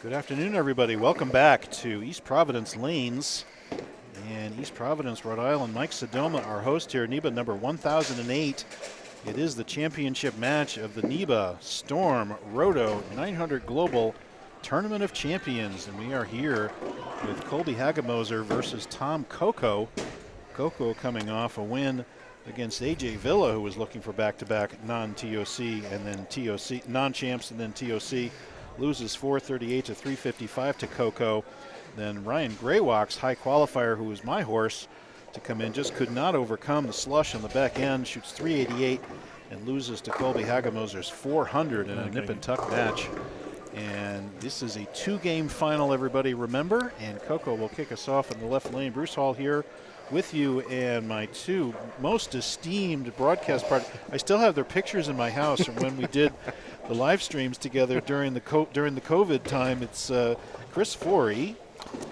Good afternoon, everybody. Welcome back to East Providence Lanes in East Providence, Rhode Island. Mike Sodoma, our host here, NEBA number 1008. It is the championship match of the NEBA Storm Roto 900 Global Tournament of Champions, and we are here with Colby Hagemoser versus Tom Coco. Coco coming off a win against AJ Villa, who was looking for back-to-back non-TOC and then TOC, non-champs and then TOC. Loses 438 to 355 to Coco. Then Ryan Graywalk's high qualifier, who was my horse to come in, just could not overcome the slush on the back end, shoots 388 and loses to Colby Hagemoser's 400 in a nip and tuck match. And this is a two-game final, everybody remember, and Coco will kick us off in the left lane. Bruce Hall here with you and my two most esteemed broadcast partners. I still have their pictures in my house from when we did the live streams together during the COVID time. It's Chris Forey.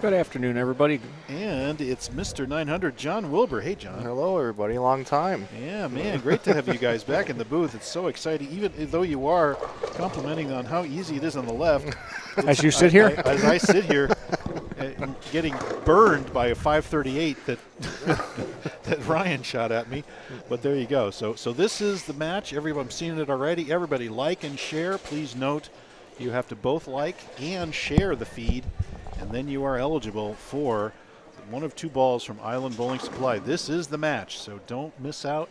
Good afternoon, everybody. And it's Mr. 900, John Wilbur. Hey, John. Hello, everybody. Long time. Yeah, man. Great to have you guys back in the booth. It's so exciting, even though you are complimenting on how easy it is on the left. As you sit here? As I sit here, getting burned by a 538 that that Ryan shot at me. But there you go. So this is the match. Everyone's seen it already. Everybody like and share. Please note you have to both like and share the feed, and then you are eligible for one of two balls from Island Bowling Supply. This is the match, so don't miss out.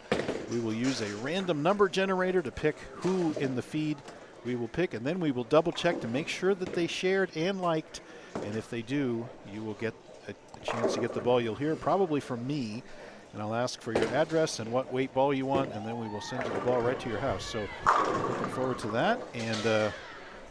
We will use a random number generator to pick who in the feed we will pick, and then we will double check to make sure that they shared and liked. And if they do, you will get a chance to get the ball. You'll hear probably from me, and I'll ask for your address and what weight ball you want, and then we will send you the ball right to your house. So looking forward to that. And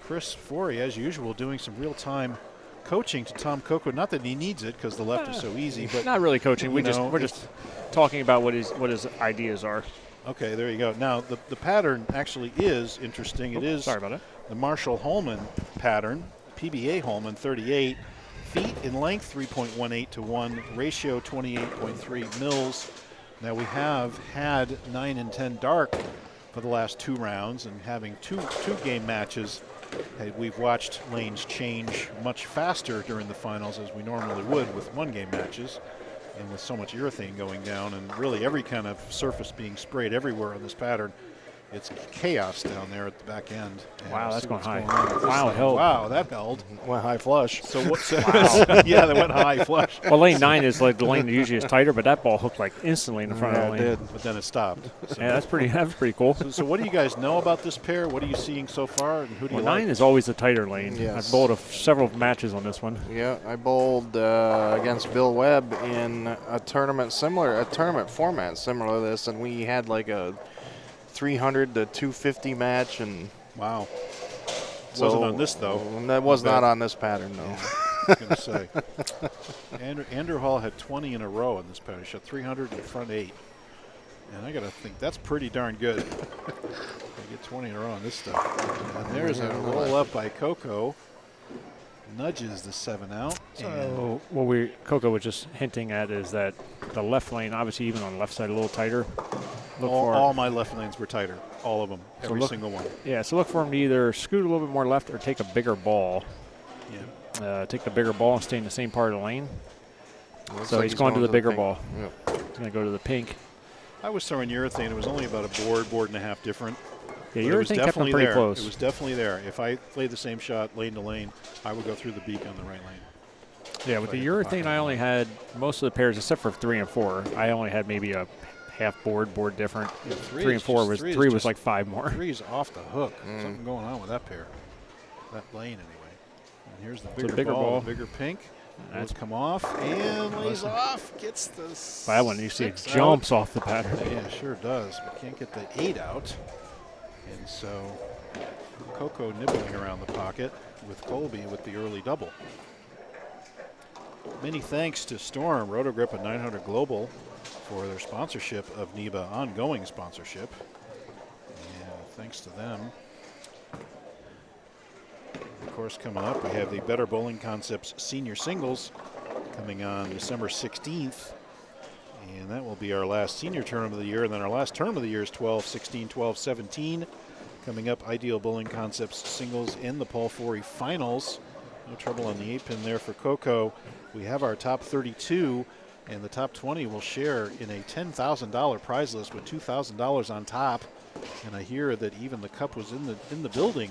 Chris Forey, as usual, doing some real-time coaching to Tom Coco. Not that he needs it because the left is so easy, but not really coaching. We're just talking about what his ideas are. Okay, there you go. Now the pattern actually is interesting. It is sorry about it. The Marshall Holman pattern. PBA Holman 38, feet in length 3.18 to 1, ratio 28.3 mils. Now we have had 9 and 10 dark for the last two rounds, and having two game matches, we've watched lanes change much faster during the finals as we normally would with one game matches, and with so much urethane going down and really every kind of surface being sprayed everywhere on this pattern. It's chaos down there at the back end. Wow, that's going high. Wow, that held. Went high flush. So what? Wow. Yeah, they went high flush. Well, lane 9 is like the lane that usually is tighter, but that ball hooked like instantly in the front of the lane. It did, but then it stopped. So yeah, that's pretty cool. So what do you guys know about this pair? What are you seeing so far, and who do you like? 9 is always the tighter lane. Yes. I've bowled several matches on this one. Yeah, I bowled against Bill Webb in a tournament format similar to this, and we had like a 300 to 250 match, and wow. Wasn't on this though. That was not on this pattern, though. Yeah, I was going to say. Andrew Hall had 20 in a row in this pattern. He shot 300 in the front 8. And I got to think that's pretty darn good. I get 20 in a row on this stuff. And there's a roll up by Coco. Nudges the 7 out. So what Coco was just hinting at is that the left lane, obviously even on the left side, a little tighter. All my left lanes were tighter, all of them, every single one. Yeah, so look for him to either scoot a little bit more left or take a bigger ball. Yeah. Take the bigger ball and stay in the same part of the lane. So he's going to the bigger ball. Yep. He's going to go to the pink. I was throwing urethane. It was only about a board and a half different. Yeah, urethane kept him pretty close. It was definitely there. If I played the same shot lane to lane, I would go through the beak on the right lane. Yeah, with the urethane, I only had most of the pairs, except for 3 and 4. I only had maybe a half board different. Yeah, 3 and 4 was 3 was like 5 more. 3 is off the hook. Something going on with that pair. That lane anyway. And here's the bigger ball, the bigger pink. Let's come off and lays off. Gets the that one you see it jumps off the pattern. Yeah, sure does. But can't get the 8 out. And so Coco nibbling around the pocket with Colby with the early double. Many thanks to Storm, Rotogrip, and 900 Global for their sponsorship of NEBA, ongoing sponsorship. And thanks to them. Of course, coming up, we have the Better Bowling Concepts Senior Singles coming on December 16th. And that will be our last senior tournament of the year. And then our last tournament of the year is 12-16, 12-17. Coming up, Ideal Bowling Concepts Singles in the Paul Forey Finals. No trouble on the 8-pin there for Coco. We have our top 32, and the top 20 will share in a $10,000 prize list with $2,000 on top. And I hear that even the cup was in the building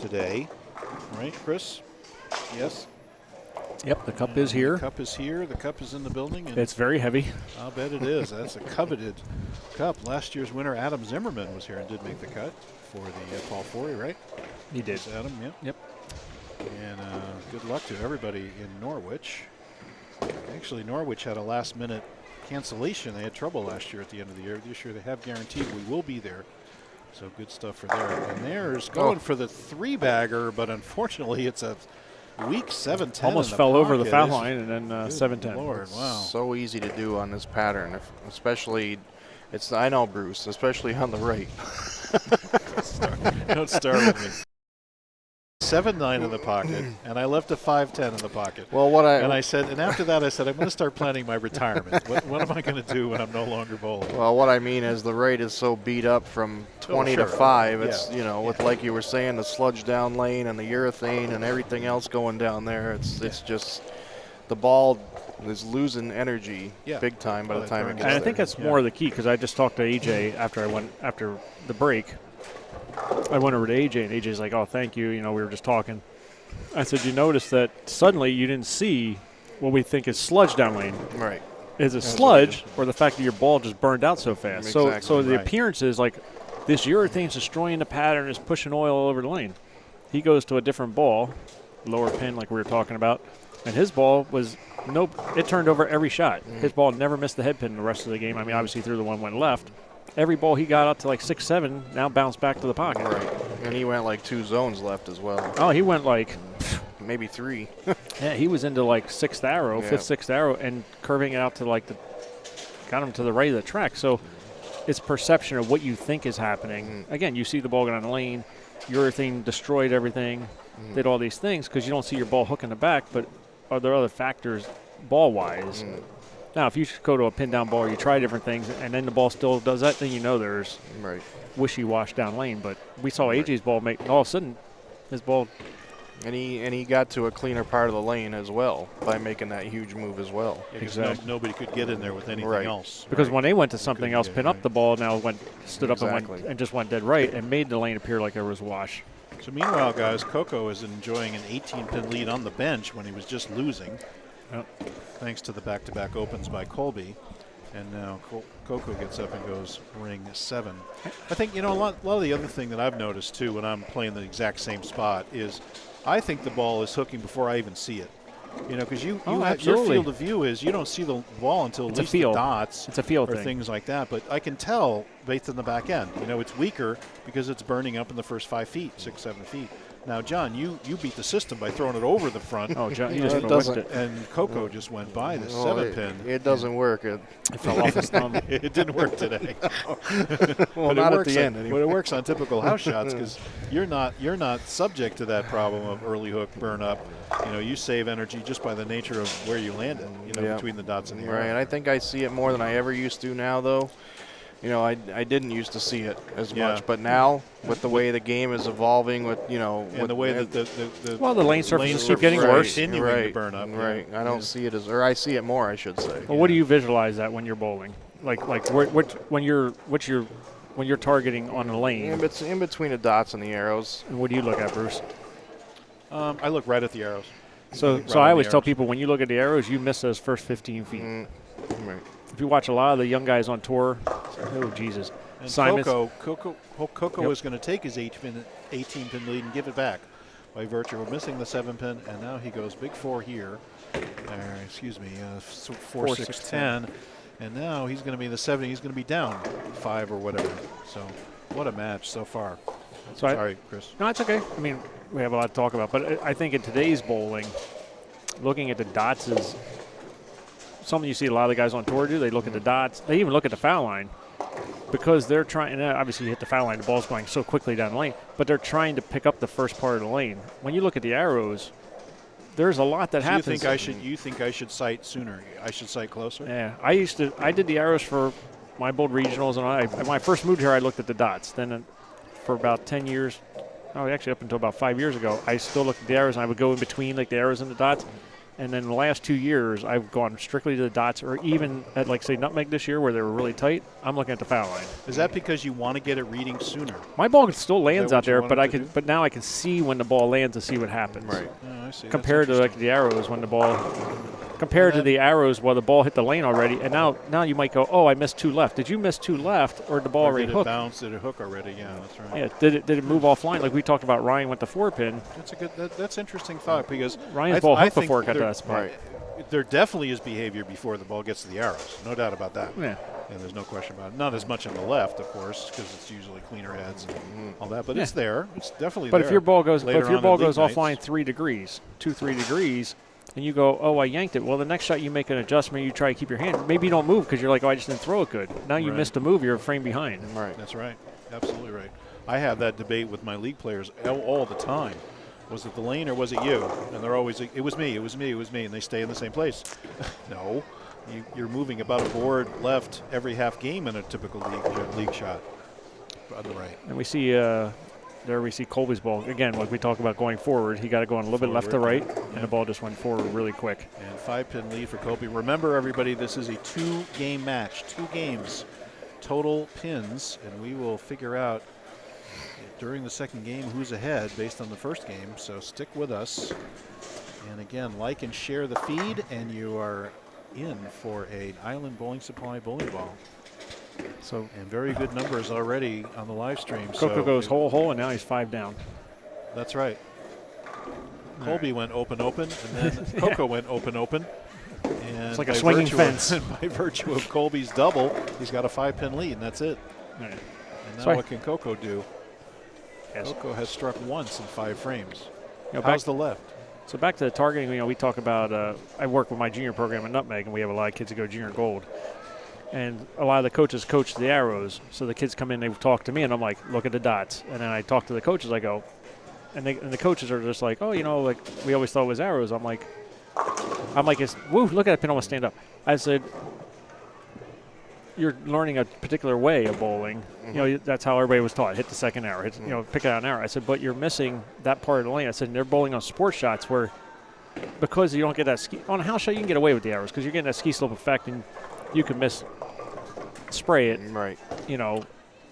today, right, Chris? Yes. Yep, the cup is here. The cup is here. The cup is in the building. And it's very heavy. I'll bet it is. That's a coveted cup. Last year's winner, Adam Zimmerman, was here and did make the cut for the Paul Forey, right? He did. That's Adam, yeah. Yep. And good luck to everybody in Norwich. Actually, Norwich had a last-minute cancellation. They had trouble last year at the end of the year. This year they have guaranteed we will be there. So good stuff for there. And there's going for the 3-bagger, but unfortunately it's a weak 7-10. Almost fell over the foul line and then 7-10. Lord, wow. So easy to do on this pattern, especially, I know, Bruce, especially on the right. Don't start with me. 7-9 in the pocket, and I left a 5-10 in the pocket. Well, and after that I said, I'm going to start planning my retirement. What am I going to do when I'm no longer bowling? Well, what I mean is the rate is so beat up from 20 to 5. It's, with, like you were saying, the sludge down lane and the urethane and everything else going down there. It's just the ball is losing energy big time by the time it gets there. And I think that's more of the key, because I just talked to AJ after the break. I went over to AJ, and AJ's like, oh, thank you. We were just talking. I said, you notice that suddenly you didn't see what we think is sludge down lane. Right. Is it sludge or the fact that your ball just burned out so fast? Exactly. So the appearance is like this urethane's destroying the pattern, is pushing oil all over the lane. He goes to a different ball, lower pin like we were talking about, and his ball was it turned over every shot. His ball never missed the head pin the rest of the game. I mean, obviously through the one went left. Every ball he got up to like 6-7 now bounced back to the pocket. Right. And he went like 2 zones left as well. Oh, he went like maybe 3. Yeah, he was into like 6th arrow, 5th, 6th arrow, and curving it out to like got him to the right of the track. So it's perception of what you think is happening. Again, you see the ball get on the lane, urethane destroyed everything, did all these things because you don't see your ball hook in the back, but are there other factors ball-wise? Now, if you go to a pin-down ball, you try different things, and then the ball still does that, then there's wishy-wash down lane. But we saw AJ's ball make all of a sudden his ball. And he got to a cleaner part of the lane as well by making that huge move as well. Yeah, exactly. Nobody could get in there with anything else. Because when they went to something else, pin up the ball, now stood up and just went dead right and made the lane appear like there was wash. So meanwhile, guys, Coco is enjoying an 18-pin lead on the bench when he was just losing. Thanks to the back-to-back opens by Colby. And now Coco gets up and goes ring 7. I think, a lot of the other thing that I've noticed, too, when I'm playing the exact same spot is I think the ball is hooking before I even see it. Because your field of view is you don't see the ball until at least the dots or things like that. But I can tell based on the back end. It's weaker because it's burning up in the first 5 feet, 6, 7 feet. Now, John, you beat the system by throwing it over the front. Oh, John, he just whipped it. And Coco just went by the 7-pin. It doesn't work. It fell off his thumb. It didn't work today. Well, not at the end. But it works on typical house shots because you're not subject to that problem of early hook burn up. You save energy just by the nature of where you land it. Between the dots and the arrow. Right, and I think I see it more than I ever used to now, though. I didn't used to see it as much, but now with the way the game is evolving, and the way that the lane surfaces keep getting worse, continuing to burn up. Right, I don't see it I see it more, I should say. Well, what do you visualize that when you're bowling? Like when you're targeting on a lane? In between the dots and the arrows. And what do you look at, Bruce? I look right at the arrows. So I always tell people when you look at the arrows, you miss those first 15 feet. Right. If you watch a lot of the young guys on tour, oh Jesus! And Coco is going to take his 18-pin lead and give it back by virtue of missing the 7-pin, and now he goes big 4 here. 4-6-10, and now he's going to be the 7. He's going to be down 5 or whatever. So what a match so far. Sorry, Chris. No, it's okay. I mean, we have a lot to talk about, but I think in today's bowling, looking at the dots is something you see a lot of the guys on tour do. They look at the dots. They even look at the foul line because they're trying. And obviously, you hit the foul line, the ball's going so quickly down the lane, but they're trying to pick up the first part of the lane. When you look at the arrows, theres a lot that happens. You think I should sight sooner? I should sight closer? Yeah, I did the arrows for my bowled regionals, and when I first moved here, I looked at the dots. Then for about 10 years, actually up until about 5 years ago, I still looked at the arrows and I would go in between like the arrows and the dots. And then the last 2 years, I've gone strictly to the dots, or even at, like, say, nutmeg this year where they were really tight, I'm looking at the foul line. Is that because you want to get it reading sooner? My ball still lands out there, but now I can see when the ball lands to see what happens. Right. Oh, I see. Compared to like the arrows when the ball, compared to the arrows while the ball hit the lane already, and now you might go, oh, I missed 2 left. Did you miss 2 left, or did the ball already hook? Did it hook already? Yeah, that's right. Yeah, did it move offline? Like we talked about, Ryan went the 4-pin. That's a good. That's interesting thought, because Ryan's ball hooked before it got to that spot. Right. There definitely is behavior before the ball gets to the arrows. No doubt about that. Yeah. And there's no question about it. Not as much on the left, of course, because it's usually cleaner heads and all that. But it's there. It's definitely there. But if your ball goes, offline nights. 3 degrees, 3 degrees, and you go, oh, I yanked it. Well, the next shot you make an adjustment, you try to keep your hand. Maybe you don't move because you're like, oh, I just didn't throw it good. Now you missed a move, you're a frame behind. Right. That's right. Absolutely right. I have that debate with my league players all the time. Was it the lane or was it you? And they're always like, it was me, it was me, it was me, and they stay in the same place. No, you're moving about a board left every half game in a typical league shot on the right. And we see there we see Colby's ball. Again, like we talk about going forward, he got to go on a little bit left to right, and the ball just went forward really quick. And 5-pin lead for Colby. Remember, everybody, this is a 2-game match, 2 games, total pins, and we will figure out during the second game who's ahead based on the first game, so stick with us. And again, like and share the feed, and you are in for an Island Bowling Supply bowling ball. So, and very good numbers already on the live stream. Coco goes hole, and now he's 5 down. That's right. Colby went open, and then Coco went open. And it's like a swinging fence. By virtue of Colby's double, he's got a 5-pin lead, and that's it. Right. And now what can Coco do? Coco has struck once in 5 frames. How's the left? So back to the targeting, we talk about, I work with my junior program at Nutmeg, and we have a lot of kids that go junior gold. And a lot of the coaches coach the arrows. So the kids come in, they talk to me, and I'm like, look at the dots. And then I talk to the coaches, I go, and the coaches are just like, oh, like we always thought it was arrows. I'm like, it's, woo, look at that pin almost stand up. I said, you're learning a particular way of bowling. That's how everybody was taught. Hit the second arrow. Pick out an arrow. I said, but you're missing that part of the lane. I said, and they're bowling on sports shots where, because you don't get that ski on a house shot, you can get away with the arrows because you're getting that ski slope effect, and you can spray it. Right.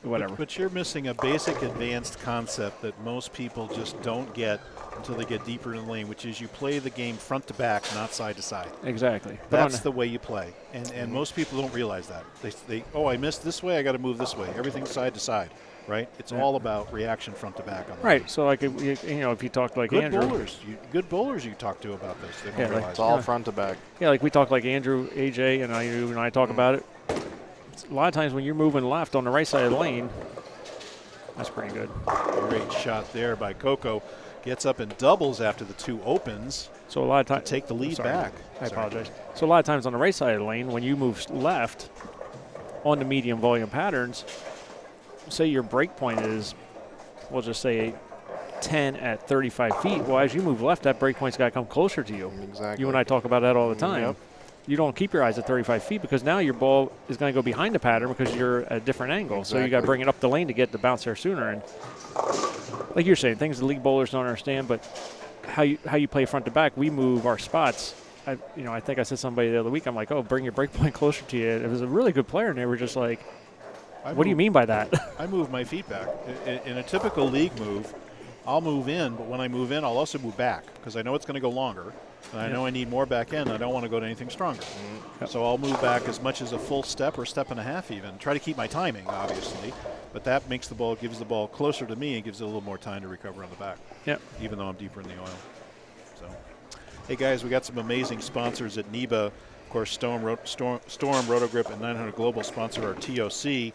Whatever. But you're missing a basic advanced concept that most people just don't get until they get deeper in the lane, which is you play the game front to back, not side to side. Exactly. That's the way you play. And most people don't realize that. They I missed this way, I got to move this way. Everything's side to side, right? It's all about reaction front to back. On the right. lane. So like, if you talk like good Andrew. Good bowlers you talk to about this. They don't realize it's all front to back. Yeah, like we talk like Andrew, AJ, and I talk about it. A lot of times when you're moving left on the right side of the lane, that's pretty good. Great shot there by Coco. Gets up and doubles after the 2 opens. So a lot of times take the lead back. I apologize. So a lot of times on the right side of the lane, when you move left on the medium volume patterns, say your break point is, we'll just say 10 at 35 feet. Well, as you move left, that break point's got to come closer to you. Exactly. You and I talk about that all the time. Yep. You don't keep your eyes at 35 feet because now your ball is going to go behind the pattern because you're at a different angle. Exactly. So you got to bring it up the lane to get the bounce there sooner. And like you're saying, things the league bowlers don't understand, but how you play front to back, we move our spots. I think I said to somebody the other week, I'm like, oh, bring your break point closer to you. It was a really good player, and they were just like, what do you mean by that? I move my feet back. In a typical league move, I'll move in, but when I move in, I'll also move back because I know it's going to go longer. And I know I need more back end. I don't want to go to anything stronger. So I'll move back as much as a full step or step and a half even. Try to keep my timing, obviously. But that makes the ball, gives the ball closer to me and gives it a little more time to recover on the back. Yep. Even though I'm deeper in the oil. So, hey guys, we got some amazing sponsors at NEBA. Of course, Storm, Rotogrip, and 900 Global sponsor our TOC.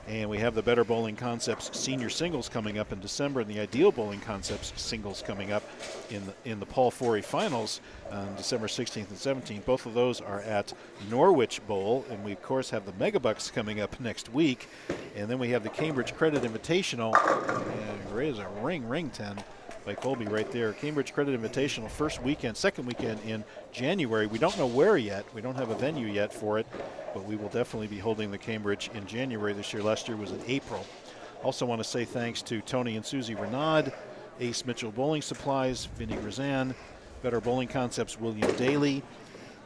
And we have the Better Bowling Concepts Senior Singles coming up in December, and the Ideal Bowling Concepts Singles coming up in the Paul Forey Finals on December 16th and 17th. Both of those are at Norwich Bowl, and we, of course, have the Megabucks coming up next week. And then we have the Cambridge Credit Invitational. And raise a ring 10 by Colby right there. Cambridge Credit Invitational, second weekend in January. We don't know where yet. We don't have a venue yet for it, but we will definitely be holding the Cambridge in January this year. Last year was in April. Also want to say thanks to Tony and Susie Renaud, Ace Mitchell Bowling Supplies, Vinny Grazan, Better Bowling Concepts, William Daly.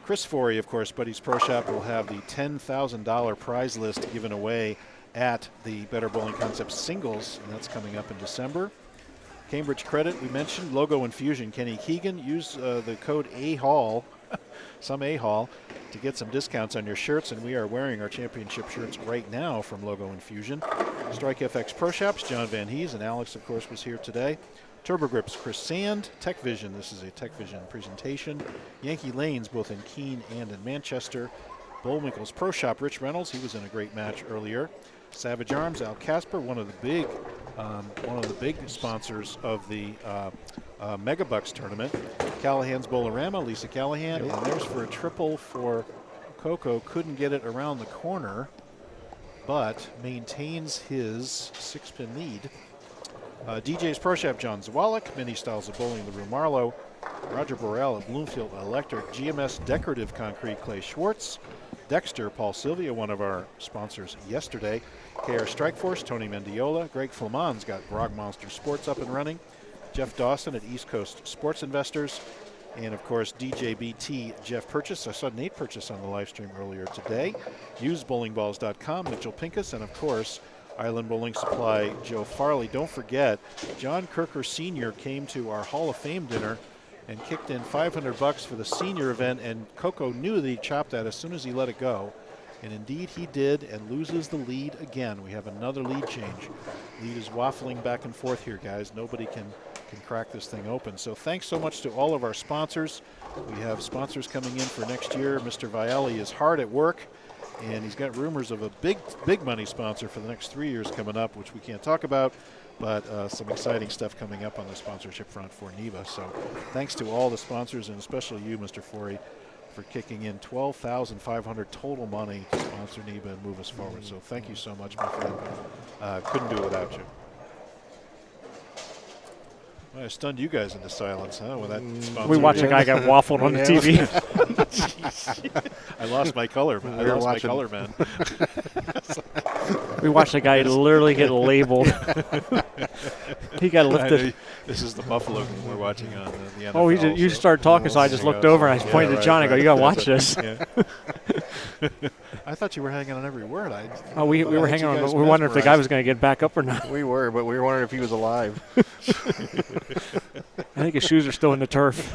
Chris Forey, of course, Buddy's Pro Shop, will have the $10,000 prize list given away at the Better Bowling Concepts Singles, and that's coming up in December. Cambridge Credit, we mentioned. Logo Infusion, Kenny Keegan. Use the code AHALL, some AHALL, to get some discounts on your shirts, and we are wearing our championship shirts right now from Logo Infusion. Strike FX Pro Shops, John Van Hees, and Alex, of course, was here today. Turbo Grips, Chris Sand. TechVision, this is a TechVision presentation. Yankee Lanes, both in Keene and in Manchester. Bullwinkle's Pro Shop, Rich Reynolds, he was in a great match earlier. Savage Arms, Al Casper, one of the big sponsors of the Megabucks tournament. Callahan's Bowlerama, Lisa Callahan, and there's for a triple for Coco. Couldn't get it around the corner, but maintains his 6-pin lead. DJ's Pro Shop, John Zawalik. Mini Styles of Bowling, LaRue Marlowe. Roger Borrell at Bloomfield Electric. GMS Decorative Concrete, Clay Schwartz. Dexter, Paul Sylvia, one of our sponsors yesterday. KR Strikeforce, Tony Mendiola. Greg Flaman's got Grog Monster Sports up and running. Jeff Dawson at East Coast Sports Investors. And, of course, DJBT, Jeff Purchase. I saw Nate Purchase on the live stream earlier today. UseBowlingballs.com, Mitchell Pincus, and, of course, Island Bowling Supply, Joe Farley. Don't forget, John Kirker Sr. came to our Hall of Fame dinner and kicked in $500 for the senior event, and Coco knew that he chopped that as soon as he let it go. And indeed he did, and loses the lead again. We have another lead change. Lead is waffling back and forth here, guys. Nobody can crack this thing open. So thanks so much to all of our sponsors. We have sponsors coming in for next year. Mr. Viali is hard at work, and he's got rumors of a big money sponsor for the next 3 years coming up, which we can't talk about. But some exciting stuff coming up on the sponsorship front for NEBA. So thanks to all the sponsors, and especially you, Mr. Forey, for kicking in $12,500 total money to sponsor NEBA and move us forward. So thank you so much, my friend. Couldn't do it without you. Well, I stunned you guys into silence, huh? With that sponsor. We watched a guy get waffled on the TV. I lost my color, man. I lost my color, man. We watched a guy literally get labeled. He got lifted. This is the Buffalo game we're watching on the NFL. Oh, you started talking, so I just looked over and I pointed to John and go, "You got to watch this." I thought you were hanging on every word. We were hanging on. We were wondering if the guy was going to get back up or not. We were, but we were wondering if he was alive. I think his shoes are still in the turf.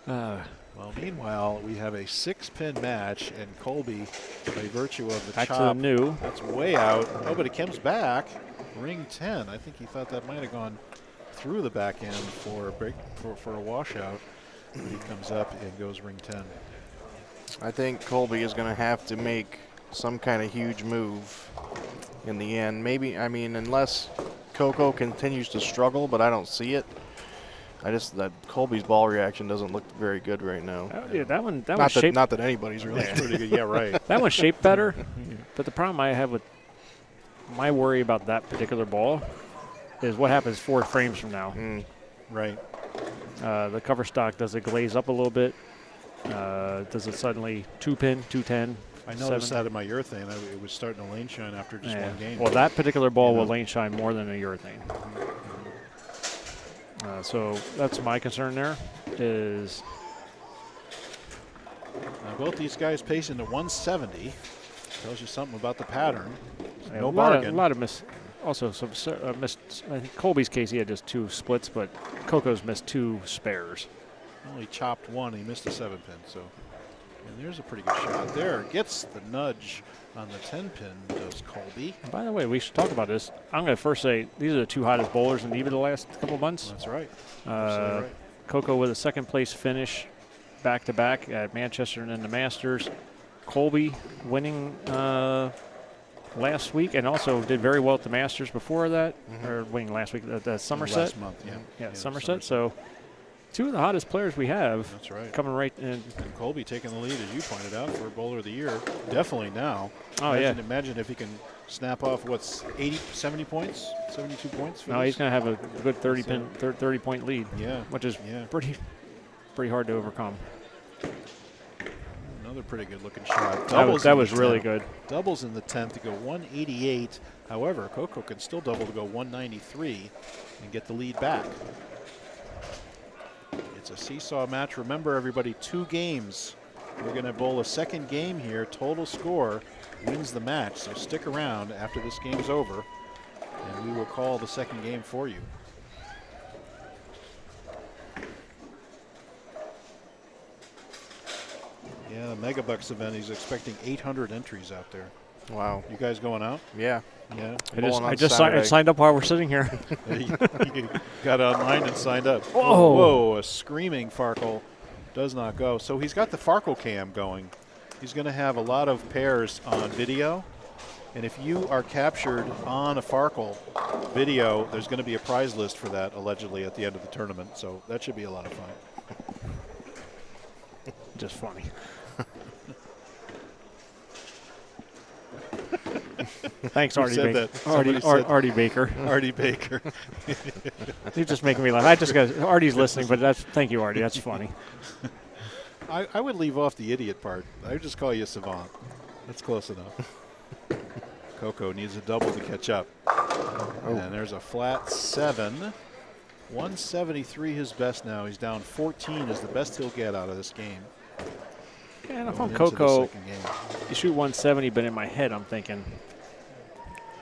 Well, meanwhile, we have a 6-pin match, and Colby, by virtue of the back chop, to the new. That's way out. Oh, but it comes back. Ring 10. I think he thought that might have gone through the back end for a washout. But he comes up and goes ring 10. I think Colby is going to have to make some kind of huge move in the end. Maybe, I mean, unless Coco continues to struggle, but I don't see it. That Colby's ball reaction doesn't look very good right now. Yeah, that one shaped. Not that anybody's really pretty good. Yeah, right. That one's shaped better. But the problem I have with my worry about that particular ball is what happens 4 frames from now. Right. The cover stock, does it glaze up a little bit? Does it suddenly 2-pin, 210? I noticed that in my urethane. It was starting to lane shine after just one game. Well, that particular ball will lane shine more than a urethane. So that's my concern there. Is both these guys pacing to 170. Tells you something about the pattern. No bargain. A lot of miss. Also, some missed. I think Colby's case, he had just 2 splits, but Coco's missed 2 spares. Only chopped 1. He missed a 7-pin. So, and there's a pretty good shot there. Gets the nudge on the 10-pin. Does Colby? And by the way, we should talk about this. I'm going to first say these are the 2 hottest bowlers in NEBA the last couple of months. That's right. Right. Coco with a 2nd place finish, back-to-back at Manchester and then the Masters. Colby winning last week, and also did very well at the Masters before that, or winning last week at the Somerset. Last month, yeah, Somerset. So 2 of the hottest players we have. That's right. Coming right in. And Colby taking the lead, as you pointed out, for Bowler of the Year. Definitely now. Oh, Imagine if he can snap off, 70 points, 72 points? No, he's going to have a good 30-point lead. Yeah. Which is pretty hard to overcome. Another pretty good looking shot. That was really good. Doubles in the 10th to go 188. However, Coco can still double to go 193 and get the lead back. It's a seesaw match. Remember, everybody, 2 games. We're going to bowl a second game here. Total score wins the match. So stick around after this game's over, and we will call the second game for you. Yeah, the Megabucks event, he's expecting 800 entries out there. Wow. You guys going out? Yeah. Yeah. I just signed up while we're sitting here. You got online and signed up. Whoa. Whoa, a screaming Farkle does not go. So he's got the Farkle cam going. He's going to have a lot of pairs on video. And if you are captured on a Farkle video, there's going to be a prize list for that, allegedly, at the end of the tournament. So that should be a lot of fun. Just funny. Thanks, Artie Baker. Artie Baker. Artie Baker. You're just making me laugh. I just got Artie's listening, but thank you, Artie. That's funny. I would leave off the idiot part. I would just call you a savant. That's close enough. Coco needs a double to catch up. And there's a flat 7. 173 his best now. He's down 14 is the best he'll get out of this game. And if I'm Coco, you shoot 170, but in my head I'm thinking,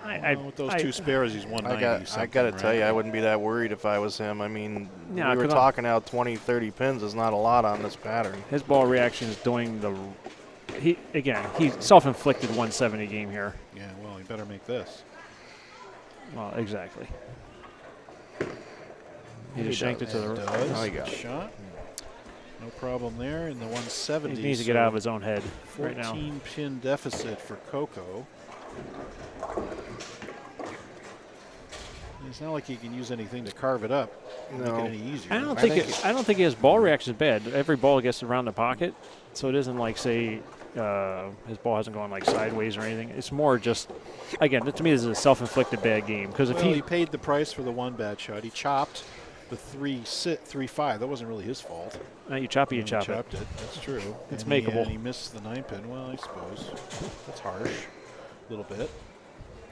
with those 2 spares, he's 190. I got to tell you, I wouldn't be that worried if I was him. I mean, we were talking out 20, 30 pins is not a lot on this pattern. His ball reaction is doing the. He self-inflicted 170 game here. Yeah, well, he better make this. Well, exactly. He just shanked it to the right. Oh, he got shot. No problem there in the 170. He needs to get out of his own head right now. 14 pin deficit for Coco. It's not like he can use anything to carve it up. No. Make it any easier. I don't think his ball reaction is bad. Every ball gets around the pocket, so it isn't like, say, his ball hasn't gone like sideways or anything. It's more just, again, to me, this is a self-inflicted bad game. Because if he paid the price for the 1 bad shot. He chopped the 3-5. That wasn't really his fault. No, you chop it, you chop chopped it. That's true. It's makeable. And he missed the 9 pin. Well, I suppose that's harsh, a little bit.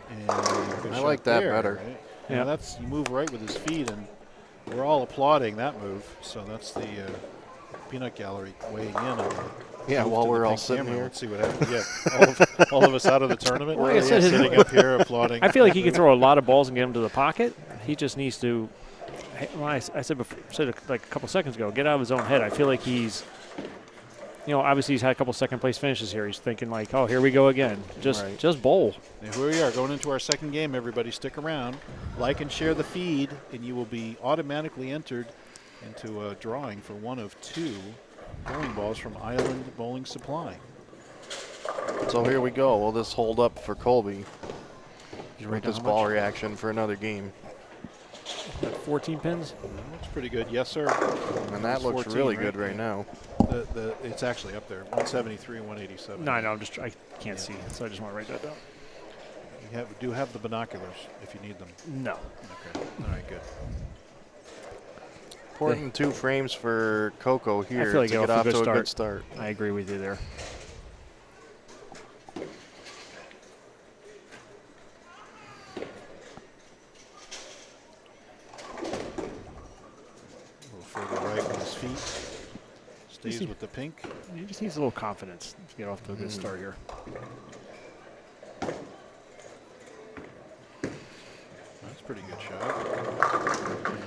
And I like that better. Right? Yeah, that's you move right with his feet, and we're all applauding that move. So that's the peanut gallery weighing in on the. Yeah, while we're all sitting here. Let's see what happens. Yeah, all of us out of the tournament. Like I said, sitting up here applauding. I feel like he can throw a lot of balls and get them to the pocket. He just needs to. Well, I said like a couple seconds ago, get out of his own head. I feel like he's, obviously he's had a couple second place finishes here. He's thinking like, oh, here we go again. Just bowl. And here we are going into our second game. Everybody stick around, like and share the feed, and you will be automatically entered into a drawing for one of 2 bowling balls from Island Bowling Supply. So here we go. Will this hold up for Colby? With this ball reaction for another game. 14 pins? Looks pretty good. Yes, sir. And that looks 14, really good right now. It's actually up there. 173 and 187. No, I can't see, so I just want to write that down. You do have the binoculars if you need them. No. Okay. All right, good. Important 2 frames for Coco here I feel like to get off to a good start. I agree with you there. Feet. Stays with the pink. He just needs a little confidence to get off to a good start here. That's a pretty good shot.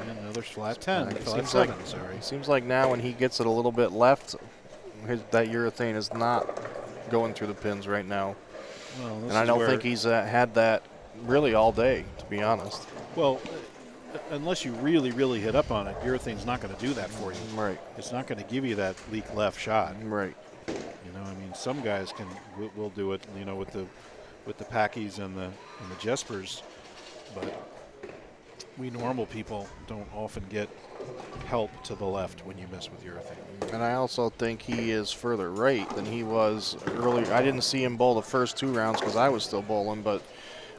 And another flat 10. Flat 7, sorry. Seems like now when he gets it a little bit left, that urethane is not going through the pins right now. Well, and I don't think he's had that really all day, to be honest. Well, unless you really, really hit up on it, urethane's not going to do that for you. Right. It's not going to give you that leak left shot. Right. I mean, some guys will do it, with the Packies and the Jespers, but we normal people don't often get help to the left when you miss with urethane. And I also think he is further right than he was earlier. I didn't see him bowl the first 2 rounds because I was still bowling, but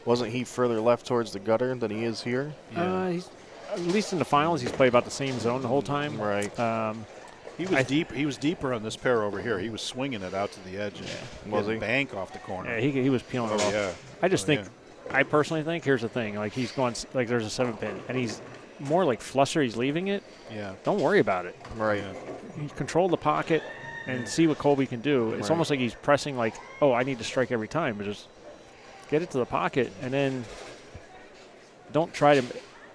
wasn't he further left towards the gutter than he is here? Yeah. He's, at least in the finals, he's played about the same zone the whole time. Right. He was deep. He was deeper on this pair over here. He was swinging it out to the edge and Was he? bank off the corner. Yeah, he was peeling it off. Yeah. I just think, I personally think, here's the thing. Like, he's going, like, there's a 7-pin, and he's more like flusher. He's leaving it. Yeah. Don't worry about it. Right. Yeah. You control the pocket and see what Colby can do. It's almost like he's pressing like, oh, I need to strike every time. But just get it to the pocket, and then don't try to,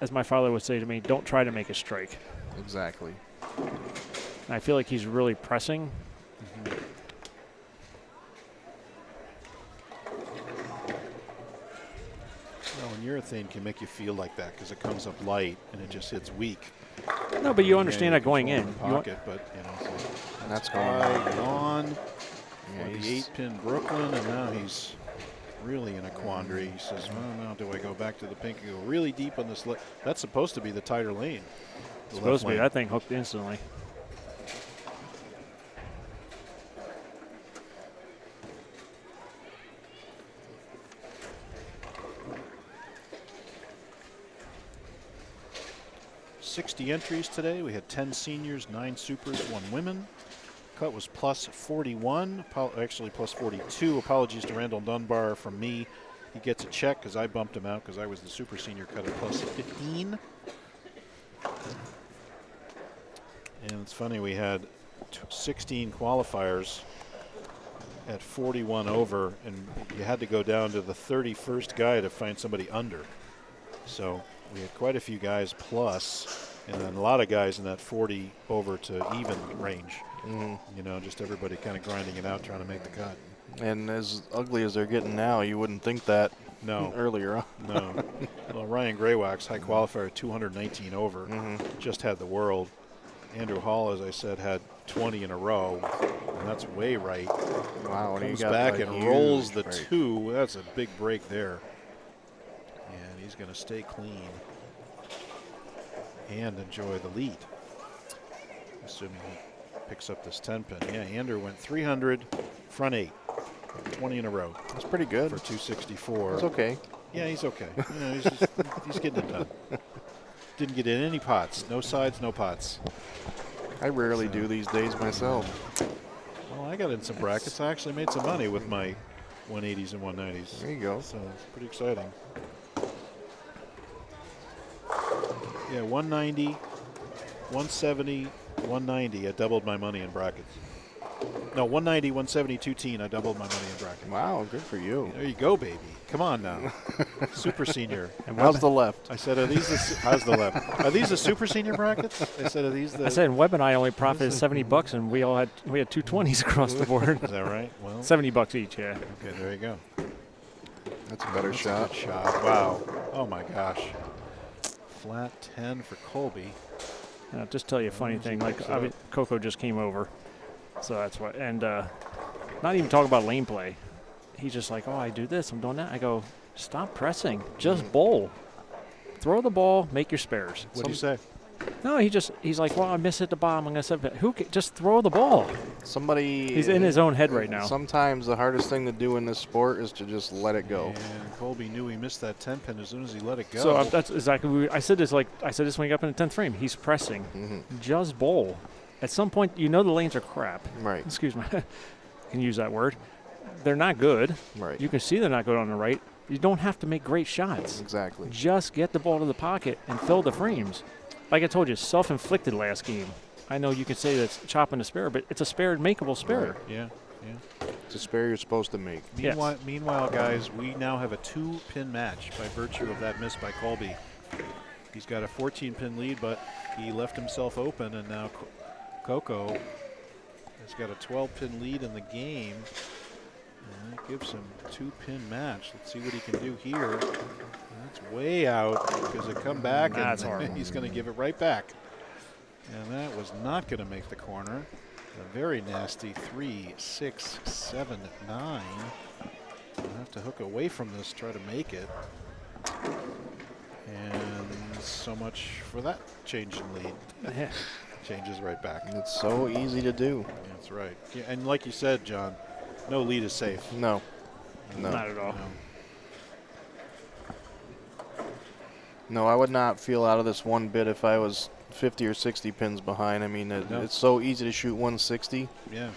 as my father would say to me, don't try to make a strike. Exactly. And I feel like he's really pressing. Well, and urethane can make you feel like that because it comes up light and it just hits weak. No, but you understand that going in. Pocket, but so that's going on. Yeah, The 8-pin Brooklyn, and now he's really in a quandary. He says, well, now do I go back to the pink and go really deep on this? That's supposed to be the tighter lane. Supposed to be. That thing hooked instantly. +60 entries today. We had 10 seniors, 9 supers, 1 women. Cut was +41, actually +42. Apologies to Randall Dunbar from me. He gets a check because I bumped him out because I was the super senior cut at +15. And it's funny, we had 16 qualifiers at 41 over, and you had to go down to the 31st guy to find somebody under. So we had quite a few guys plus, and then a lot of guys in that 40 over to even range. You know, just everybody kind of grinding it out, trying to make the cut. And as ugly as they're getting now, you wouldn't think that earlier. No. Well, Ryan Graywax, high qualifier, 219 over, just had the world. Andrew Hall, as I said, had 20 in a row, and that's way right. Wow. Comes back and rolls the 2. That's a big break there. And he's going to stay clean and enjoy the lead, assuming he picks up this 10-pin. Yeah, Andrew went 300, front 8, 20 in a row. That's pretty good. For 264. That's okay. Yeah, he's okay. You know, he's getting it done. Didn't get in any pots. No sides, no pots. I rarely do these days myself. Well, I got in some brackets. I actually made some money with my 180s and 190s. There you go. So it's pretty exciting. Yeah, 190, 170, 190. I doubled my money in brackets. No, 190, 170, 210. I doubled my money in brackets. Wow, good for you. There you go, baby. Come on now. Super senior. And how's the left? I said, are these the, how's the left? Are these the super senior brackets? I said, are these the? I said, Webb and I only profited $70, and we had 220s across the board. Is that right? Well, $70 each, yeah. Okay, there you go. That's a better shot. Good shot. Wow. Oh my gosh. Flat 10 for Colby. I'll just tell you a funny thing. Like, Coco just came over, so that's why. And not even talk about lane play. He's just like, oh, I do this, I'm doing that. I go, stop pressing. Just bowl. Throw the ball, make your spares. What do you say? No, he's like, well, I missed at the bottom. I'm going to set it. Just throw the ball. He's in his own head right now. Sometimes the hardest thing to do in this sport is to just let it go. And Colby knew he missed that 10-pin as soon as he let it go. So that's exactly. I said this when he got up in the 10th frame. He's pressing. Just bowl. At some point, the lanes are crap. Right. Excuse me. I can use that word. They're not good. Right. You can see they're not good on the right. You don't have to make great shots. Exactly. Just get the ball to the pocket and fill the frames. Like I told you, self-inflicted last game. I know you could say that's chopping a spare, but it's a spare, makeable spare. Right. Yeah. It's a spare you're supposed to make. Meanwhile, guys, we now have a 2-pin match by virtue of that miss by Colby. He's got a 14-pin lead, but he left himself open, and now Coco has got a 12-pin lead in the game. And that gives him a 2-pin match. Let's see what he can do here. That's way out because it come back and he's going to give it right back. And that was not going to make the corner. A very nasty 3, 6, 7, 9. I'll have to hook away from this, try to make it. And so much for that change in lead. Changes right back. It's so easy to do. That's right. Yeah, and like you said, John, no lead is safe. No. Not at all. No, I would not feel out of this one bit if I was 50 or 60 pins behind. I mean, it's so easy to shoot 160. Yeah.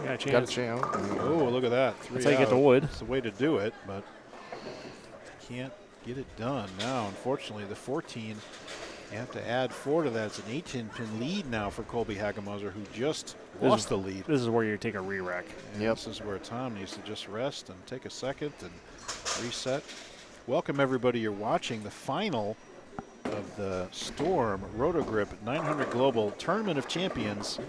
Got a chance. Got a chance. Oh, look at that. 3 That's how you get the out. wood. It's the way to do it, but can't get it done. Now, unfortunately, the 14, you have to add 4 to that. It's an 18-pin lead now for Colby Hagemoser, who just lost the lead. This is where you take a re-rack. Yep. This is where Tom needs to just rest and take a second and reset. Welcome, everybody. You're watching the final of the Storm Rotogrip 900 Global Tournament of Champions.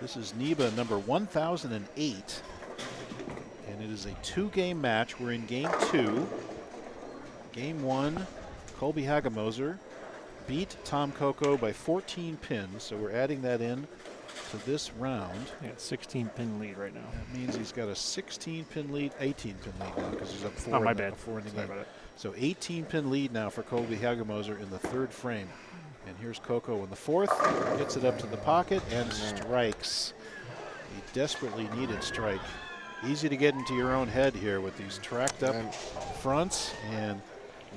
This is NEBA number 1008, and it is a 2-game match. We're in game 2. Game 1, Colby Hagemoser beat Tom Coco by 14 pins, so we're adding that in to this round. Yeah, 16-pin lead right now. That means he's got a 16-pin lead, 18-pin lead now because he's up 4. Oh, my bad. 4 in the Sorry game. about it. So 18-pin lead now for Colby Hagemoser in the 3rd frame. And here's Coco in the 4th, gets it up to the pocket and strikes. A desperately needed strike. Easy to get into your own head here with these tracked up fronts and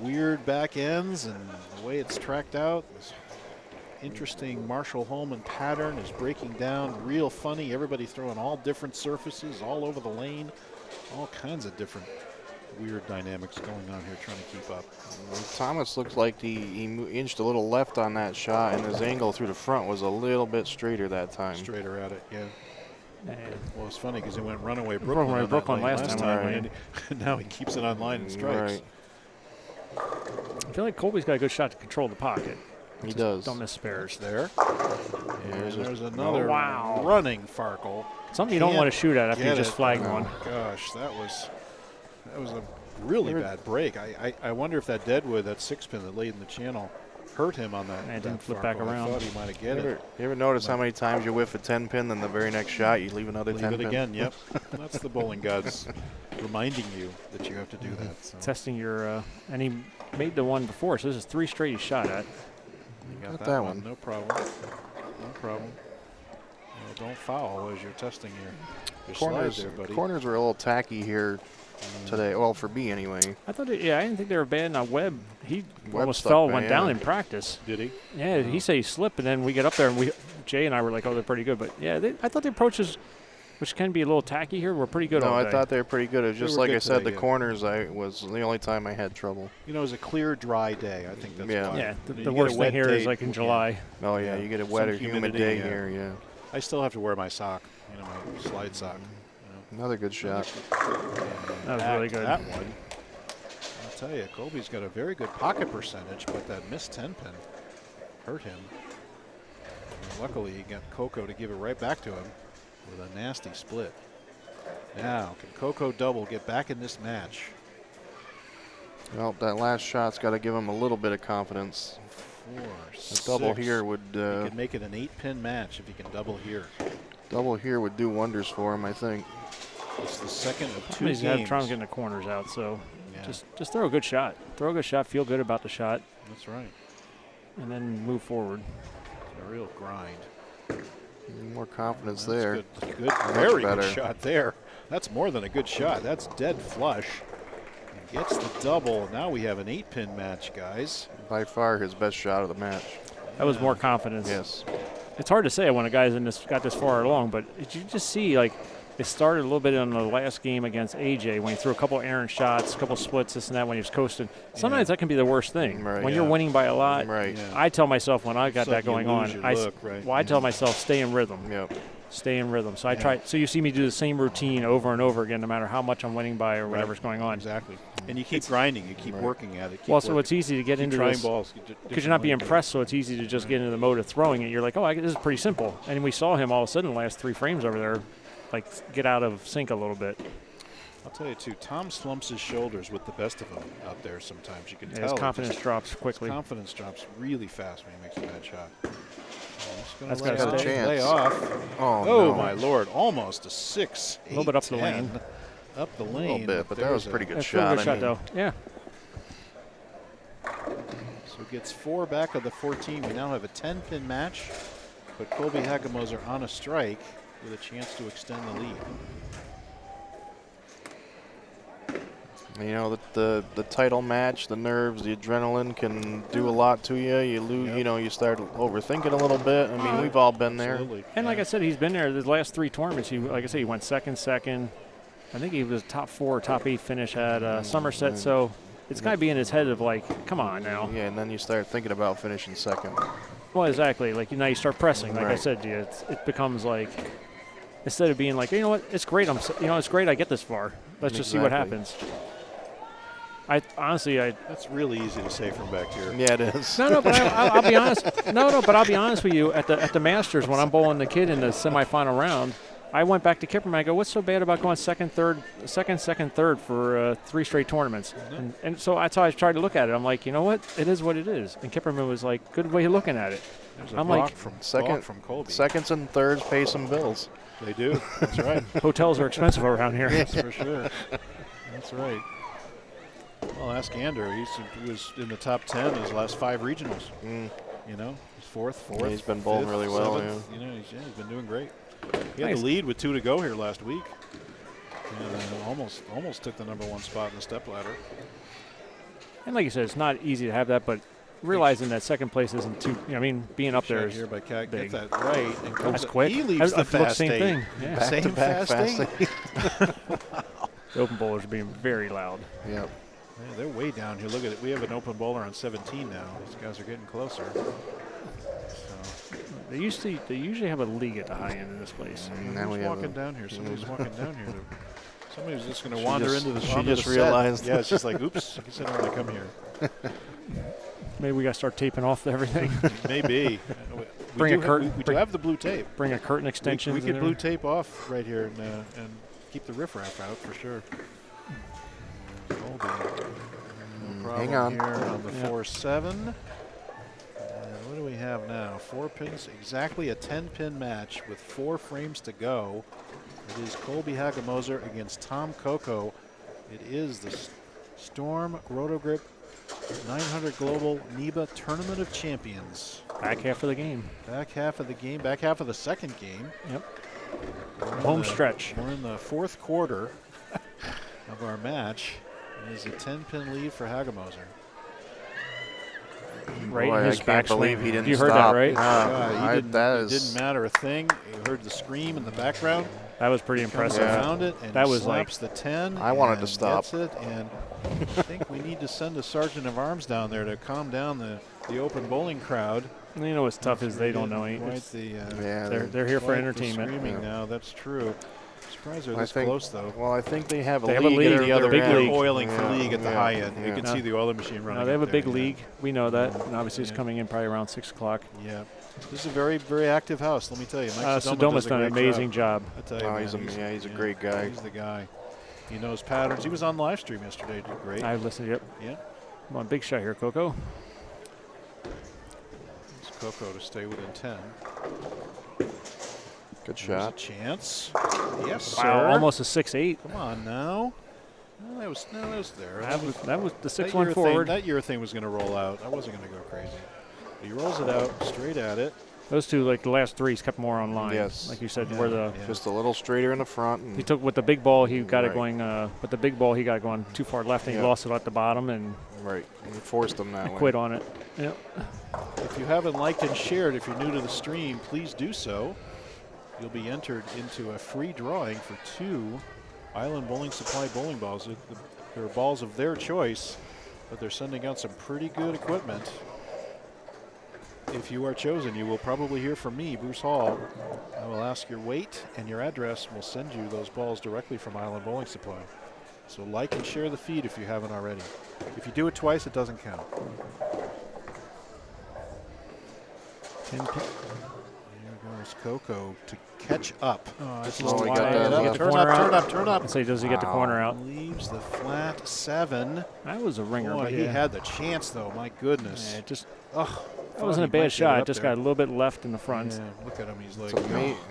weird back ends, and the way it's tracked out. This interesting Marshall Holman pattern is breaking down real funny. Everybody throwing all different surfaces all over the lane. All kinds of different weird dynamics going on here trying to keep up. Thomas looks like he inched a little left on that shot, and his angle through the front was a little bit straighter that time. Straighter at it, yeah. And well, it's funny because he went runaway Brooklyn last time. Right. And now he keeps it on line and strikes. Right. I feel like Colby's got a good shot to control the pocket. He does. Don't miss spares. There. And there's another wow. running Farkle. Something you don't want to shoot at after you just flagged one. Gosh, that was a really bad break. I wonder if that deadwood, that 6-pin that laid in the channel, hurt him on that. And it didn't flip Farkle. back around. I thought he might have get it. You ever notice how many times you whiff a 10-pin, then the very next shot you leave another 10-pin? Leave it again, yep. That's the bowling gods reminding you that you have to do that. So. Testing your, and he made the one before, so this is 3 straight he shot at. You got that one. No problem. No problem. Well, don't foul as you're testing your corners, slide there, buddy. Corners were a little tacky here today. Well, for me anyway. I thought, I didn't think they were bad on Webb. He almost stuck, fell, man, went down in practice. Did he? Yeah, he said he slipped, and then we get up there, and Jay and I were like, oh, they're pretty good. But yeah, I thought the approaches, which can be a little tacky here, were pretty good. No, all day. I thought they were pretty good. It was just like I said, today, the corners was the only time I had trouble. You know, it was a clear, dry day. I think that's why. Yeah, the worst thing here is like in July. Oh, yeah, you get a wet or humid day here, yeah. I still have to wear my sock, my slide sock. Another good shot. That was really good. That one. I'll tell you, Colby's got a very good pocket percentage, but that missed 10-pin hurt him. And luckily, he got Coco to give it right back to him with a nasty split. Now, can Coco double get back in this match? Well, that last shot's got to give him a little bit of confidence. 4, A 6. double here would He could make it an 8-pin match if he can double here. Double here would do wonders for him, I think. It's the second of 2 games. He's had trouble getting the corners out, so just throw a good shot. Throw a good shot, feel good about the shot. That's right. And then move forward. It's a real grind. More confidence there. Good, very good shot there. That's more than a good shot. That's dead flush. And gets the double. Now we have an 8-pin match, guys. By far his best shot of the match. That was more confidence. Yes. It's hard to say when a guy's got this far along, but you just see, like, it started a little bit in the last game against AJ when he threw a couple errant shots, a couple splits, this and that when he was coasting. Sometimes that can be the worst thing. Right, when you're winning by a lot, I tell myself when I got that going on, I tell myself stay in rhythm. Yep. Stay in rhythm. So I try. So you see me do the same routine over and over again, no matter how much I'm winning by or whatever's going on. Exactly. And you keep grinding. You keep working at it. So it's easy to get into this because you're not being pressed. So it's easy to just get into the mode of throwing it. You're like, oh, this is pretty simple. And we saw him all of a sudden the last 3 frames over there, like get out of sync a little bit. I'll tell you too, Tom slumps his shoulders with the best of them out there sometimes. You can tell. His confidence drops quickly. His confidence drops really fast when he makes a bad shot. That's got a chance. Lay off. Oh, no. My Lord. Almost a 6. A little bit up the lane. Up the lane. A little bit, but that was a pretty good shot. Good shot, though. Yeah. So gets 4 back of the 14. We now have a 10-pin match, but Colby Hagemoser on a strike with a chance to extend the lead. You know, the title match, the nerves, the adrenaline can do a lot to you. You lose, you know, you start overthinking a little bit. I mean, we've all been there. And like I said, he's been there the last 3 tournaments. Like I said, he went second. I think he was top 4, top 8 finish at Somerset. So it's got to be in his head of like, come on now. Yeah, and then you start thinking about finishing second. Well, exactly. Like now you start pressing. Like I said to you, it becomes like, instead of being like, you know what, it's great. It's great. I get this far. Let's just see what happens. Honestly, That's really easy to say from back here. Yeah, it is. No, but I'll be honest. But I'll be honest with you. At the Masters, when I'm bowling the kid in the semifinal round, I went back to Kipperman. I go, what's so bad about going second, third for 3 straight tournaments? And so that's how I tried to look at it. I'm like, you know what? It is what it is. And Kipperman was like, good way of looking at it. I'm like, from Colby. Seconds and thirds pay some bills. They do. That's right. Hotels are expensive around here. That's for sure. That's right. Well, ask Andrew. He was in the top 10 in his last 5 regionals. You know, he's fourth. Yeah, he's been bowling really well. You know, he's been doing great. He had the lead with 2 to go here last week. And almost took the #1 spot in the stepladder. And like you said, it's not easy to have that, but realizing that second place isn't too. I mean, being up there is here by Cat. big. Get that right. And that's quick. He leaves the fast same 8. thing. Yeah. Same Back-to-back fast 8. The open bowlers are being very loud. Yep. Yeah, they're way down here. Look at it. We have an open bowler on 17 now. These guys are getting closer. So. They usually have a league at the high end in this place. Who's walking down here? Somebody's walking down here. Somebody's just going to wander into the. She just realized. Yeah, it's just like, oops. I guess I don't want to come here. Maybe we got to start taping off everything. Maybe. Bring a curtain. We do have the blue tape. Bring a curtain extension. We could blue tape off right here and keep the riffraff out for sure. Hang on. Here on the 4-7. And what do we have now? 4 pins, exactly a 10-pin match with 4 frames to go. It is Colby Hagemoser against Tom Coco. It is the Storm Rotogrip 900 Global NEBA Tournament of Champions. Back half of the game. Back half of the game. Back half of the second game. Yep. Home stretch. We're in the 4th quarter of our match. It is a 10-pin lead for Hagemoser. Right Boy, in his I can't backswing. believe he didn't You heard stop. that, right? It didn't matter a thing. You heard the scream in the background. That was pretty impressive. Found it, and that he was slaps the 10. I wanted to stop. Gets it, and I think we need to send a sergeant of arms down there to calm down the open bowling crowd. You know what's tough is they don't know. They're here for entertainment. Screaming now. That's true. Surprised they're this close, though. Well, I think they have a league at the other big end. league. Oiling the league at the high end. You can No. see the oiling machine running. No, they have a big there, league. We know that. And obviously it's coming in probably around 6 o'clock. Yeah. This is a very, very active house, let me tell you. Mike Sodoma's done an amazing job. I tell you, he's a great guy. He's the guy. He knows patterns. He was on live stream yesterday. Did great. I listened. Yep. Yeah. Come on, big shot here, Coco. It's Coco to stay within 10. Good There's shot. a chance. Yes, Wow, sir. almost a 6-8. Come on now. No, that was there. That was the 6-1 urethane, forward. That urethane was going to roll out. I wasn't going to go crazy. He rolls it out straight at it. Those two, like the last 3s, kept more on line. Yes. Like you said, where the just a little straighter in the front. And he took with the big ball, he got it going. But the big ball, he got going too far left, and he lost it at the bottom, and he forced him that way. Quit on it. Yep. If you haven't liked and shared, if you're new to the stream, please do so. You'll be entered into a free drawing for 2 Island Bowling Supply bowling balls. They're balls of their choice, but they're sending out some pretty good equipment. If you are chosen, you will probably hear from me, Bruce Hall. I will ask your weight and your address, and we'll send you those balls directly from Island Bowling Supply. So like and share the feed if you haven't already. If you do it twice, it doesn't count. 10 pin. Here goes Coco to catch up. This is wide. Turn up. Let's say, does he get the corner out? Leaves the flat 7. That was a ringer. Boy, but he had the chance, though. My goodness. Yeah, it just. That wasn't a bad shot. It just got a little bit left in the front. Yeah, look at him. He's like,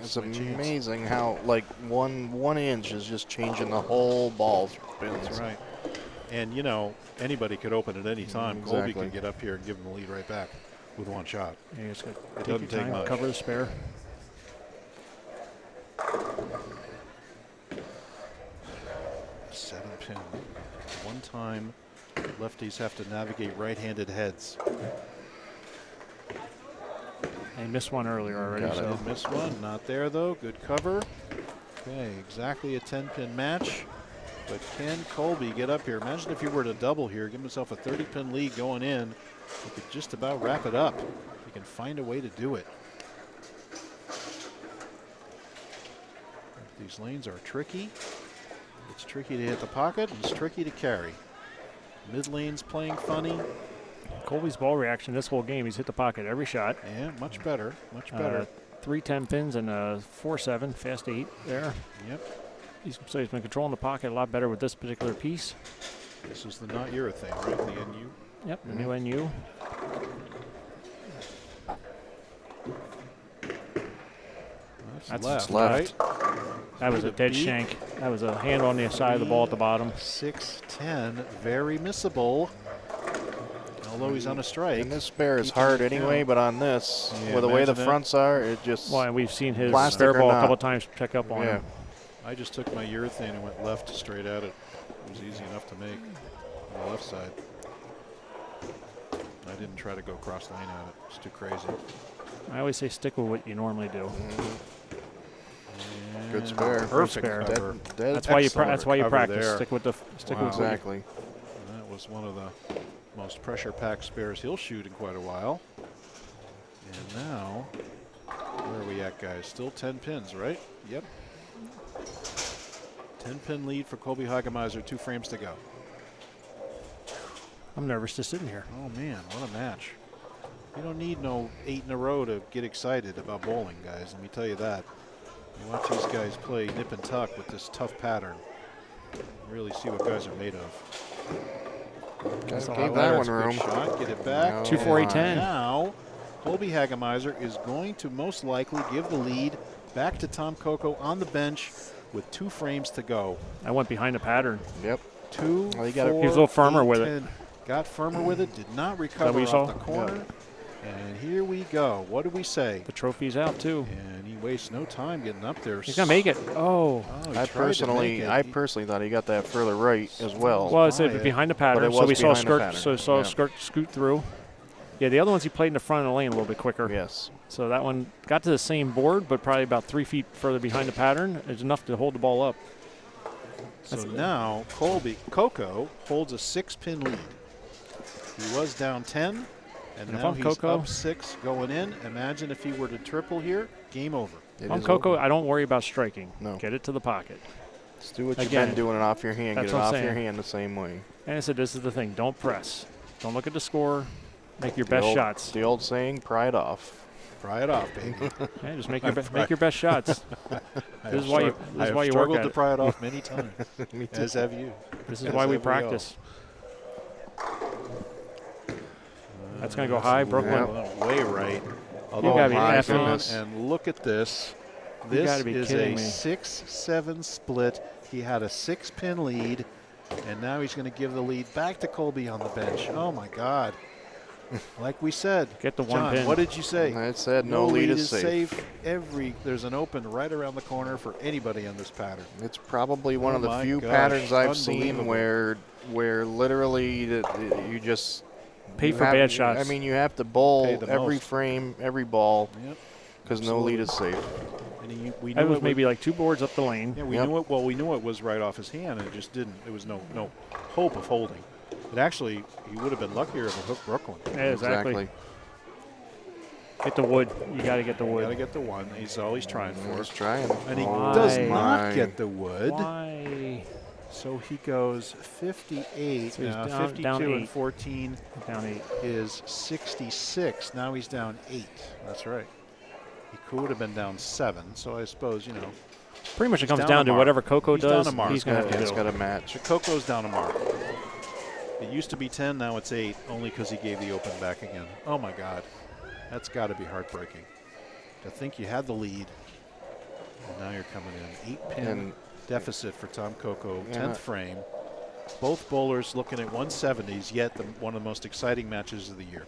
it's amazing how like one inch is just changing the whole ball spin. That's right. And you know, anybody could open at any time. Exactly. Colby could get up here and give him the lead right back with one shot. Yeah, just It doesn't take much. Cover the spare. one time lefties have to navigate right-handed heads. They missed one earlier already. Got so. it. Missed one. Not there, though. Good cover. Okay, exactly a 10-pin match. But can Colby get up here? Imagine if he were to double here, give himself a 30-pin lead going in. He could just about wrap it up. He can find a way to do it. These lanes are tricky. It's tricky to hit the pocket. It's tricky to carry. Mid lane's playing funny. Colby's ball reaction this whole game, he's hit the pocket every shot. Yeah, much better, much better. 3 10-pins and a 4-7, fast 8 there. Yep. So he's been controlling the pocket a lot better with this particular piece. This is the not urethane, right? The NU. Yep, the new NU. That's left. Right? That was a dead shank. That was a hand on the side of the ball at the bottom. 6-10, very missable. Although he's on a strike. And this spare is hard anyway, but on this, Yeah, with the way the imagine fronts are, it just. Well, and we've seen his plastic spare or ball a not. couple of times check up on Yeah. him. I just took my urethane and went left straight at it. It was easy enough to make on the left side. I didn't try to go cross lane at it. It's too crazy. I always say stick with what you normally do. Good spare. Perfect spare. cover. That's why you Excellent practice. there. Stick with Wow. what you- Exactly. And that was one of the most pressure-packed spares he'll shoot in quite a while. And now, where are we at, guys? Still 10 pins, right? Yep. 10-pin lead for Colby Hagemoser, 2 frames to go. I'm nervous just sitting here. Oh man, what a match. You don't need no 8 in a row to get excited about bowling, guys. Let me tell you that. You watch these guys play nip and tuck with this tough pattern. Really see what guys are made of. Gave a that lot. one That's a good room. shot. Get it back. No. 2-4-8-10. Now, Colby Hagemoser is going to most likely give the lead back to Tom Coco on the bench with 2 frames to go. I went behind the pattern. Yep. 2, Well, you gotta- 4, He was a little firmer 8, with it. 10. Got firmer with it. Did not what recover you off saw? the corner. And here we go. What do we say? The trophy's out too. And he wastes no time getting up there. He's gonna make it. Oh. Oh, he I tried to personally make it. thought he got that further right as well. Well, it's by it. behind the pattern, But it so was we saw a behind the skirt. pattern. So we saw a Yeah. skirt scoot through. Yeah, the other ones he played in the front of the lane a little bit quicker. Yes. So that one got to the same board, but probably about 3 feet further behind the pattern. It's enough to hold the ball up. So now Coco holds a 6-pin lead. He was down 10, and And if now I'm he's Coco- up 6 going in. Imagine if he were to triple here, game over. It On is Coco, over. I don't worry about striking. No. Get it to the pocket. Just do what you've Again, been doing it off your hand. Get that's it what I'm off your saying. hand the same way. And I said, this is the thing. Don't press. Don't look at the score. Make your The best old- shots. The old saying, pry it off. Pry it off, baby. Yeah, just make your best shots. This is why you I have work struggled at to it. pry it off many times, Me too. as have you. This is As why we have we all. practice. That's going to go high, Brooklyn. Way right. gotta be my effing- goodness. And look at this. You This gotta be is kidding a me. 6-7 split. He had a 6-pin lead, and now he's going to give the lead back to Colby on the bench. Oh my God! Like we said, Get the one John, pin. what did you say? I said no lead is safe. There's an open right around the corner for anybody on this pattern. It's probably one Oh of the my few gosh, patterns I've seen unbelievable. where literally you just Paid you for have- bad shots. I mean, you have to bowl Pay the every most. frame, every ball, Yep. because no lead is safe. And we knew That was it maybe like 2 boards up the lane. Yeah, we Yep. knew it. Well, we knew it was right off his hand, and it just didn't. There was no hope of holding. It actually, he would have been luckier if it hooked Brooklyn. Yeah, exactly. Get the wood. You got to get the Got to wood. get the one. He's all he's trying for. Just trying. And he Why? does not Why? get the wood. Why? So he goes 58 So he's now. down 52 8. and 14 Down 8. is 66. Now he's down 8. That's right. He could have been down 7. So I suppose, Pretty much it He's comes down down a to mark. whatever Coco He's down does, a mark. he's going to have to It's do. got to match. the Coco's down a mark. It used to be 10, now it's 8, only because he gave the open back again. Oh my God. That's got to be heartbreaking. To think you had the lead, and now you're coming in. 8-pin And- deficit for Tom Coco, Yeah. 10th frame. Both bowlers looking at 170s, yet one of the most exciting matches of the year.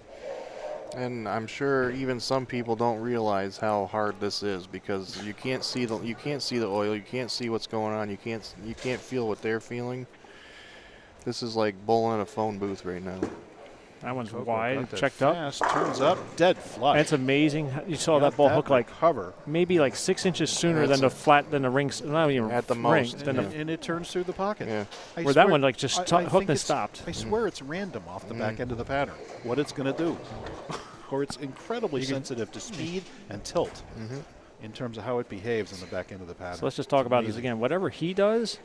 And I'm sure even some people don't realize how hard this is because you can't see the oil, you can't see what's going on, you can't feel what they're feeling. This is like bowling in a phone booth right now. That one's Coco wide, got that checked fast, up. turns up, dead flush. That's amazing. You saw Got that ball hook like cover. maybe like 6 inches sooner That's than the rings. Not even at the ring, most, than and it turns through the pocket. Yeah. where that one like just I hooked think and stopped. I swear it's random off the back end of the pattern, what it's going to do. Or it's incredibly sensitive to speed and tilt in terms of how it behaves on the back end of the pattern. So let's just talk about this again. Whatever he does,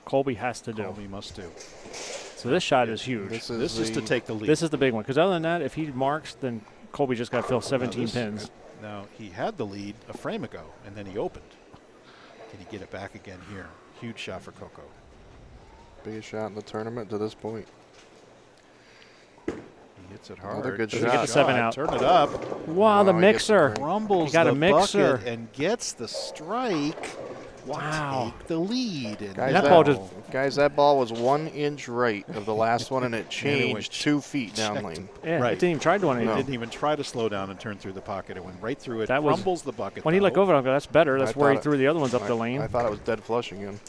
Colby has to do. Colby must do. So this shot is huge. This is to take the lead. This is the big one. Because other than that, if he marks, then Colby just got to fill 17 pins. Now, he had the lead a frame ago, and then he opened. Can he get it back again here? Huge shot for Coco. Biggest shot in the tournament to this point. He hits it hard. Another good Does shot. he get the 7 out? Turn it up. Wow, the Wow, he gets the mixer. break. Rumbles He got the a mixer. bucket and gets the strike. Wow. Take the lead. And Guys, that ball just- guys, that ball was 1 inch right of the last one, and it changed 2 feet down lane. Yeah, Right. it didn't even try to do anything. It didn't even try to slow down and turn through the pocket. It went right through it. That was- Rumbles the bucket. When he let go of it, I go, that's better. That's I where he thought threw the other ones up the I lane. thought it was dead flush again.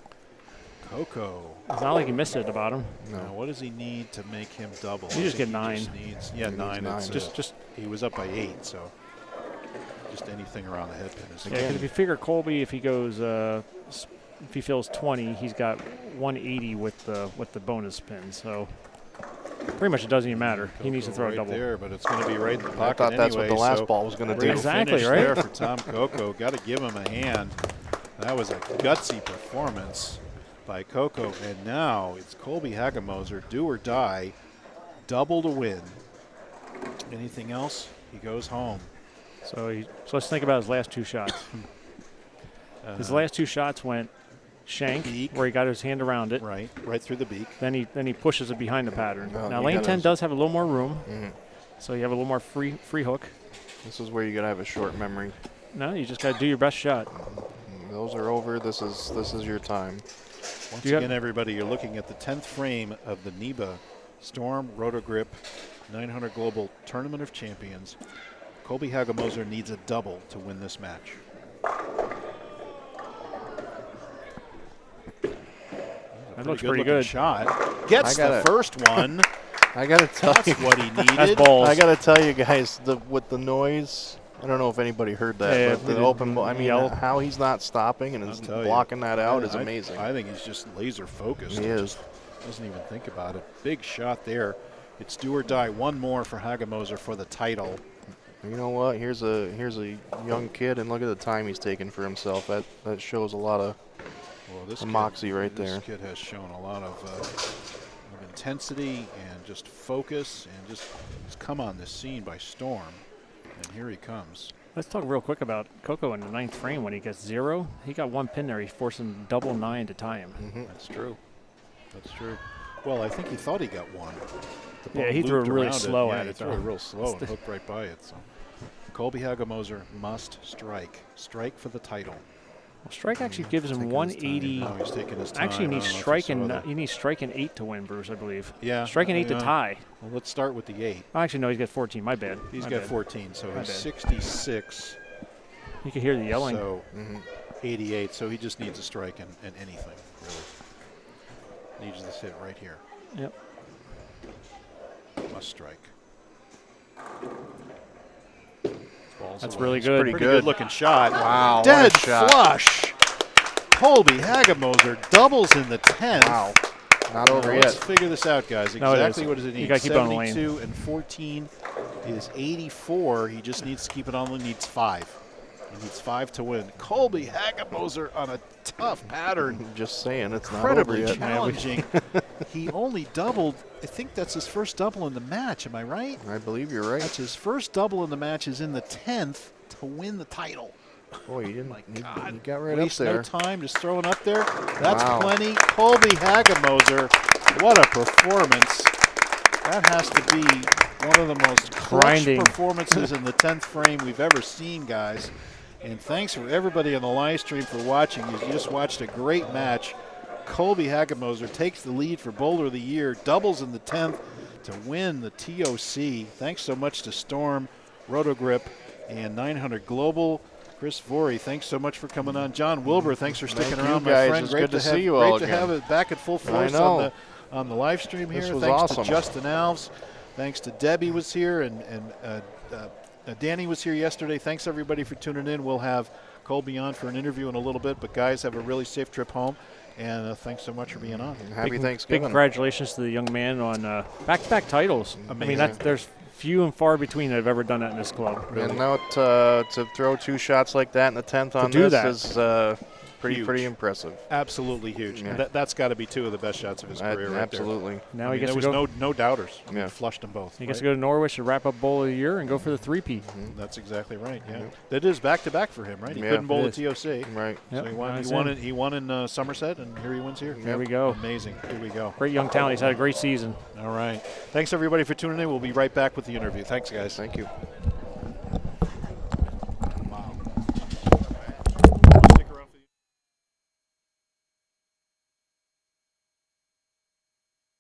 Coco. It's not like he missed it at the bottom. No. Now, what does he need to make him double? You just I get think 9. He just needs, yeah, He needs 9. 9. It's, Just he was up by 8, so just anything around the head pin is yeah, because if you figure Colby, if he goes, if he fills 20, he's got 180 with the bonus pin. So pretty much it doesn't even matter. He needs to throw right a double. there, but it's going to be right in the pocket I thought that's what anyway, the last so ball was going to real do. Exactly, finish right? there for Tom Coco. Got to give him a hand. That was a gutsy performance by Coco, and now it's Colby Hagemoser, do or die, double to win. Anything else? He goes home. So let's think about his last 2 shots. His last 2 shots went shank, Beak. where he got his hand around it. Right through the beak. Then he pushes it behind the pattern. Oh, Now you lane gotta- 10 does have a little more room, so you have a little more free hook. This is where you got to have a short memory. No, you just got to do your best shot. Those are over. This is your time. Once You have- again, everybody, you're looking at the 10th frame of the NEBA Storm Rotogrip 900 Global Tournament of Champions. Colby Hagemoser needs a double to win this match. That looks pretty good. Shot. Gets the first one. I got to tell That's you. what he needed. That's balls. I got to tell you guys, with the noise, I don't know if anybody heard that, Yeah, but the yeah, open ball, I mean, yell. how he's not stopping and is I'll tell you. blocking that out is I- amazing. I think he's just laser focused. He is. Doesn't even think about it. Big shot there. It's do or die. One more for Hagemoser for the title. You know what? Here's a young kid, and look at the time he's taking for himself. That shows a lot of Well, this moxie right this there. kid has shown a lot of intensity and just focus and just he's come on this scene by storm. And here he comes. Let's talk real quick about Coco in the 9th frame. When he gets 0, he got 1 pin there. He forced him double 9 to tie him. That's true. That's true. Well, I think he thought he got 1. The Yeah, ball he threw it looped really around slow Yeah, at he it, threw though. it real slow and hooked right by it. So Colby Hagemoser must strike. Strike for the title. Well, strike actually gives him Taking his 180. time. No, he's taking his time. Actually, I he needs don't know if you striking. saw that. He needs striking 8 to win, Bruce, I believe. Yeah. Striking 8 to tie. Well, let's start with the 8. Oh, actually, no, he's got 14. My bad. He's My got bad. 14, so My he's bad. 66. You can hear the yelling. So 88. So he just needs a strike and anything, really. Needs this hit right here. Yep. Must strike. That's really good. Pretty good looking shot. Wow, what Dead a shot. flush. Colby Hagemoser doubles in the 10th. Wow. Not over Let's yet. figure this out, guys. No, it Exactly is. what does it You need? gotta keep it on the lane. 72 and 14 is 84. He just needs to keep it on the lane. Needs 5. He needs 5 to win. Colby Hagemoser on a tough pattern. Just saying, it's not over Incredibly yet. challenging. He only doubled. I think that's his first double in the match. Am I right? I believe you're right. That's his first double in the match. Is in the 10th to win the title. Boy, you didn't. My you God. got right Waste up there. no time, just throwing up there. That's Wow. plenty. Colby Hagemoser, what a performance. That has to be one of the most clutch Grinding. performances in the 10th frame we've ever seen, guys. And thanks for everybody on the live stream for watching. You just watched a great match. Colby Hagemoser takes the lead for Bowler of the Year, doubles in the 10th to win the TOC. Thanks so much to Storm, Rotogrip, and 900 Global. Chris Vorey, thanks so much for coming on. John Wilbur, thanks for sticking Thank you, around, my guys. friend. It's Great good to have, see you all Great to again. have it back at full I force know. on the live stream here. This was Thanks awesome. to Justin Alves. Thanks to Debbie was here, and Danny was here yesterday. Thanks, everybody, for tuning in. We'll have Colby on for an interview in a little bit, but guys, have a really safe trip home, and thanks so much for being on. Happy Big Thanksgiving. congratulations to the young man on back-to-back titles. Amazing. I mean, there's few and far between that have ever done that in this club. Really. And now to throw 2 shots like that in the 10th on do this that. is Huge. pretty impressive. Absolutely huge. Yeah. And that's got to be 2 of the best shots of his career right Absolutely. Now there. I he mean, gets there to was go. no doubters. I mean, Yeah. he flushed them both. He gets right? to go to Norwich to wrap up bowl of the year and go for the 3-peat. That's exactly right. Yeah, that is back-to-back for him, right? He Yeah, couldn't bowl it the TOC, Right. so Yep. he won in Somerset, and here he wins here. There we go. Amazing. Here we go. Great young talent. He's had a great season. All right. Thanks everybody for tuning in. We'll be right back with the interview. Thanks, guys. Thank you.